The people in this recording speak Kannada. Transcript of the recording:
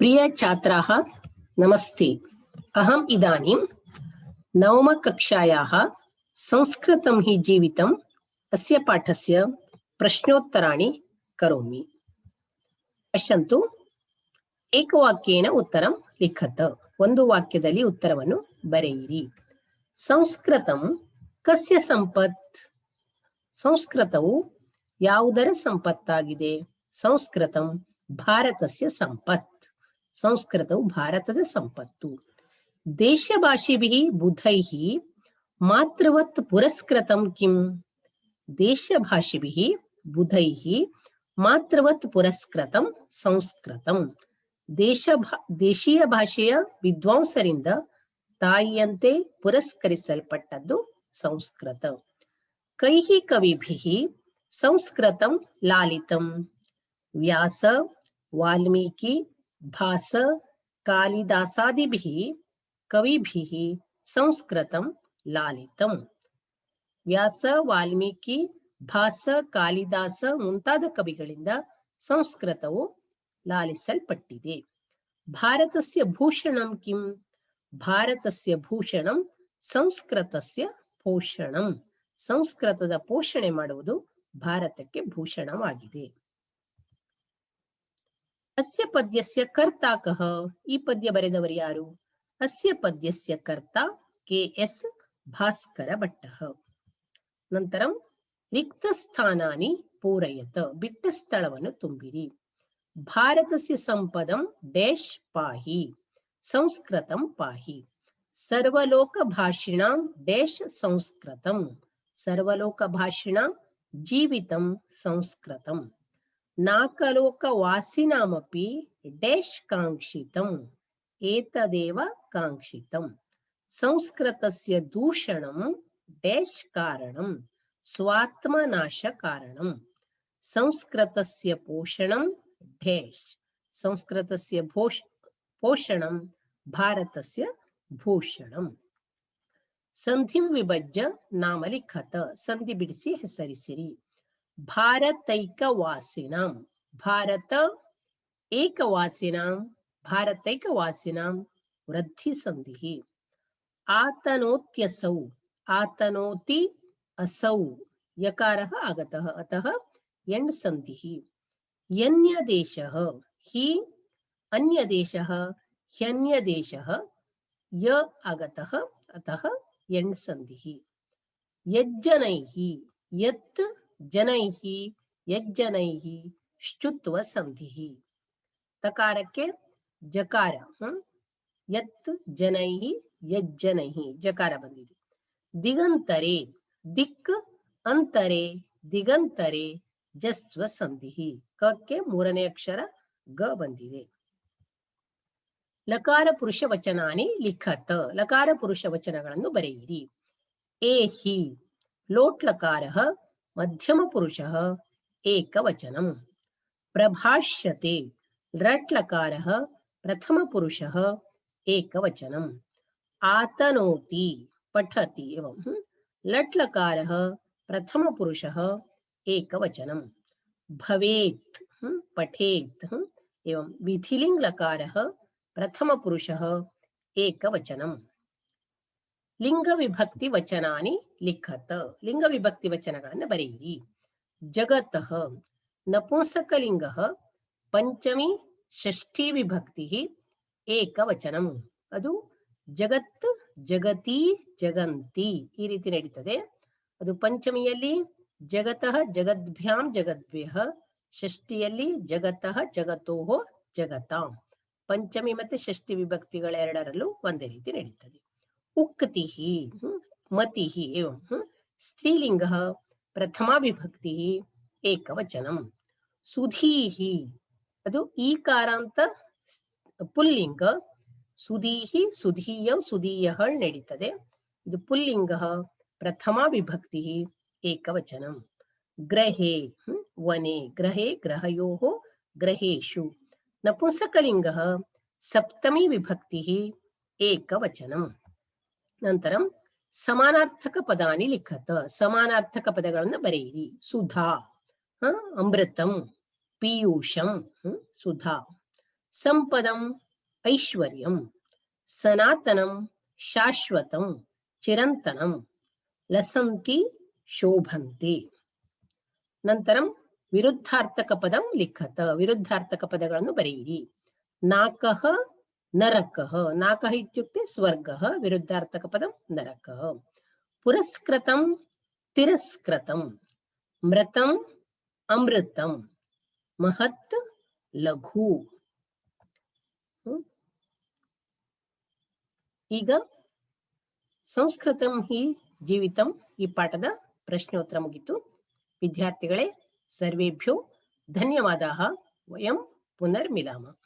प्रिय छात्राः नमस्ते। अहम् इदानीं नवमकक्षायाः संस्कृतं हि जीवितम् अस्य पाठस्य प्रश्नोत्तराणि करोमि। पश्यन्तु, एकवाक्येन उत्तरं लिखत। ಒಂದು ವಾಕ್ಯದಲ್ಲಿ ಉತ್ತರವನ್ನು ಬರೆಯಿರಿ. ಸಂಸ್ಕೃತಂ ಕಸ್ಯ ಸಂಪತ್? ಸಂಸ್ಕೃತವು ಯಾವುದರ ಸಂಪತ್ತಾಗಿದೆ? ಸಂಸ್ಕೃತಂ ಭಾರತಸ್ಯ ಸಂಪತ್. ಸಂಸ್ಕೃತವು ಭಾರತದ ಸಂಪತ್ತು. ದೇಶಭಾಷಿಭಿಃ ಬುಧೈಃ ಮಾತೃವತ್ ಪುರಸ್ಕೃತಂ ಕಿಂ? ದೇಶಭಾಷಿಭಿಃ ಬುಧೈಃ ಮಾತೃವತ್ ಪುರಸ್ಕೃತಂ ಸಂಸ್ಕೃತಂ. ದೇಶೀಯ ಭಾಷೆಯ ವಿದ್ವಾಂಸರಿಂದ ತಾಯಿಯಂತೆ ಪುರಸ್ಕರಿಸಲ್ಪಟ್ಟದ್ದು ಸಂಸ್ಕೃತ. ಕೈಃ ಕವಿಭಿಃ ಸಂಸ್ಕೃತಂ ಲಾಲಿತಂ? ವ್ಯಾಸ, ವಾಲ್ಮೀಕಿ, ಭಾಸ, ಕಾಳಿದಾಸಾದಿಭಿಃ ಕವಿಭಿಃ ಸಂಸ್ಕೃತಂ ಲಾಲಿತಂ. ವ್ಯಾಸ, ವಾಲ್ಮೀಕಿ, ಭಾಸ, ಕಾಳಿದಾಸ ಮುಂತಾದ ಕವಿಗಳಿಂದ ಸಂಸ್ಕೃತವು ಲಾಲಿಸಲ್ಪಟ್ಟಿದೆ. ಭಾರತಸ್ಯ ಭೂಷಣಂ ಕಿಂ? ಭಾರತಸ್ಯ ಭೂಷಣಂ ಸಂಸ್ಕೃತಸ್ಯ ಪೋಷಣಂ. ಸಂಸ್ಕೃತದ ಪೋಷಣೆ ಮಾಡುವುದು ಭಾರತಕ್ಕೆ ಭೂಷಣವಾಗಿದೆ. ಅಸ್ಯ ಪದ್ಯಸ್ಯ ಕರ್ತಾ ಕಃ? ಈ ಪದ್ಯ ಬರೆದವರು ಯಾರು? ಅಸ್ಯ ಪದ್ಯಸ್ಯ ಕರ್ತಾ ಕೆ.ಎಸ್. ಭಾಸ್ಕರ ಭಟ್ಟಃ. ನಂತರಂ ರಿಕ್ತ ಸ್ಥಾನಾನಿ ಪೂರಯತ. ಬಿಟ್ಟ ಸ್ಥಳವನ್ನು ತುಂಬಿರಿ. ಭಾರತಸ್ಯ ಸಂಪದಂ ಡ್ಯಾಶ್ ಪಾಹಿ? ಸಂಸ್ಕೃತಂ ಪಾಹಿ. ಸರ್ವಲೋಕ ಭಾಷಿಣಾಂ ಡ್ಯಾಶ್ ಸಂಸ್ಕೃತಂ? ಸರ್ವಲೋಕ ಭಾಷಿಣಾಂ ಜೀವಿತಂ ಸಂಸ್ಕೃತಂ. ನಾಕಲೋಕವಾಸಿನಾಮಪಿ ಡ್ಯಾಶ್ ಕಾಂಕ್ಷಿತಂ? ಏತದೇವ ಕಾಂಕ್ಷಿತಂ. ಸಂಸ್ಕೃತಸ್ಯ ದೂಷಣಂ ಡ್ಯಾಶ್ ಕಾರಣಂ? ಸ್ವಾತ್ಮನಾಶ ಕಾರಣಂ. ಸಂಸ್ಕೃತಸ್ಯ ಪೋಷಣಂ ಡ್ಯಾಶ್? ಸಂಸ್ಕೃತಸ್ಯ ಪೋಷಣಂ ಭಾರತಸ್ಯ ಭೂಷಣಂ. ಸಂಧಿಂ ವಿಭಜ್ಯ ನಾಮ ಲಿಖತ. ಸಂಧಿ ಬಿಡಿಸಿ ಹೆಸರಿಸಿರಿ. ಭಾರತೈಕವಾಸಿನಾಂ. ಭಾರತ ಏಕವಾಸಿನಾಂ. ಭಾರತೈಕವಾಸಿನಾಂ ವೃದ್ಧಿ ಸಂಧಿಃ. ಆತನೋತ್ಯಸೌ. ಆತನೋತಿ असौ यकारः आगतः अतः यण् संधिः. यन्यदेशः हि अन्यदेशः ह्यन्यदेशः य आगतः अतः यण् संधिः. यज्जनैः यत् जनैः यज्जनैः ष्टुत्व संधिः. तकारಕ್ಕೆ ಜಕಾರ, ಯತ್ ಜನೈಃ ಯಜ್ಜನೈಃ ಜಕಾರ ಬಂದಿದೆ. ದಿಗಂತರೆ ದಿಕ್ ಅಂತರೆ ದಿಗಂತರೆ ಜಸ್ವ ಸಂಧಿಃ. ಕಕ್ಕೆ ಮೂರನೇ ಅಕ್ಷರ ಗ ಬಂದಿದೆ. ಲಕಾರ ಪುರುಷ ವಚನಾನಿ ಲಿಖತ. ಲಕಾರ ಪುರುಷ ವಚನಗಳನ್ನು ಬರೆಯಿರಿ. ಏಹಿ ಲೋಟ್ ಲಕಾರಃ ಮಧ್ಯಮ ಪುರುಷಃ ಏಕವಚನಂ. ಪ್ರಭಾಷ್ಯತೆ ಲಟ್ ಲಕಾರಃ ಪ್ರಥಮ ಪುರುಷಃ ಏಕವಚನಂ. ಆತನೋತಿ ಪಠತಿ एवं लट् लकारः प्रथम पुरुषः एकवचनम्. भवेत् पठेत् एवं विधिलिंग लकारः प्रथम पुरुषः एकवचनम्. लिंग विभक्ति वचनानि लिखत. लिंग विभक्ति वचनಗಳನ್ನು ಬರೆಯಿರಿ. जगतः नपुंसकलिंगः पंचमी षष्ठी विभक्तिः एकवचनम्. ಅದು ಜಗತ್, ಜಗತಿ, ಜಗಂತಿ ಈ ರೀತಿ ನಡೀತದೆ. ಅದು ಪಂಚಮಿಯಲ್ಲಿ ಜಗತಃ, ಜಗದ್ಭ್ಯಾಂ, ಜಗದ್ಭ್ಯಃ. ಷಷ್ಠಿಯಲ್ಲಿ ಜಗತಃ, ಜಗತೋಃ, ಜಗತಾಂ. ಪಂಚಮಿ ಮತ್ತೆ ಷಷ್ಠಿ ವಿಭಕ್ತಿಗಳ ಎರಡರಲ್ಲೂ ಒಂದೇ ರೀತಿ ನಡೀತದೆ. ಉಕ್ತಿಃ ಮತಿಃ एवं ಸ್ತ್ರೀಲಿಂಗಃ ಪ್ರಥಮಾ ವಿಭಕ್ತಿಃ ಏಕವಚನಂ. ಸುಧೀಃ ಅದು ಈಕಾರಾಂತ ಪುಲ್ಲಿಂಗ. ಸುಧೀಹಿ, ಸುಧೀಯಂ, ಸುಧೀಯಃ ನಡೀತದೆ. ಇದು ಪುಲ್ಲಿಂಗ ಪ್ರಥಮಾ ವಿಭಕ್ತಿ ಏಕವಚನಂ. ಗ್ರಹೇ ವನೆ ಗ್ರಹೇ ಗ್ರಹಯೋಃ ಗ್ರಹೇಷು. ನಪುಂಸಕಲಿಂಗ ಸಪ್ತಮಿ ವಿಭಕ್ತಿ ಏಕವಚನಂ. ನಂತರಂ ಸಮಾನಾರ್ಥಕ ಪದಾನಿ ಲಿಖತ. ಸಮಾನಾರ್ಥಕ ಪದಗಳನ್ನು ಬರೆಯಿರಿ. ಸುಧಾ ಅಮೃತಂ, ಪೀಯೂಷಂ ಸುಧಾ. ಸಂಪದಂ ಐಶ್ವರ್ಯಂ, ಸನಾತನಂ ಶಾಶ್ವತಂ ಚಿರಂತನಂ, ಲಸಂತಿ ಶೋಭಂತಿ. ನಂತರಂ ವಿರುದ್ಧಾರ್ಥಕ ಪದಂ ಲಿಖತ, ವಿರುದ್ಧಾರ್ಥಕ ಪದಗಳನ್ನು ಬರೆಯಿರಿ. ನಾಕಃ ನರಕಃ, ನಾಕಃ ಇತ್ಯುಕ್ತೆ ಸ್ವರ್ಗಃ, ವಿರುದ್ಧಾರ್ಥಕ ಪದಂ ನರಕಃ. ಪುರಸ್ಕೃತಂ ತಿರಸ್ಕೃತಂ, ಮೃತಂ ಅಮೃತಂ, ಮಹತ್ ಲಘು. ಈಗ ಸಂಸ್ಕೃತಂ ಹಿ ಜೀವಿತಂ ಈ ಪಾಠದ ಪ್ರಶ್ನೋತ್ತರ ಮುಗಿತು. ವಿದ್ಯಾರ್ಥಿಗಳೇ, ಸರ್ವೇಭ್ಯೋ ಧನ್ಯವಾದಾः. ವಯಂ ಪುನರ್ಮಿಲಾಮः.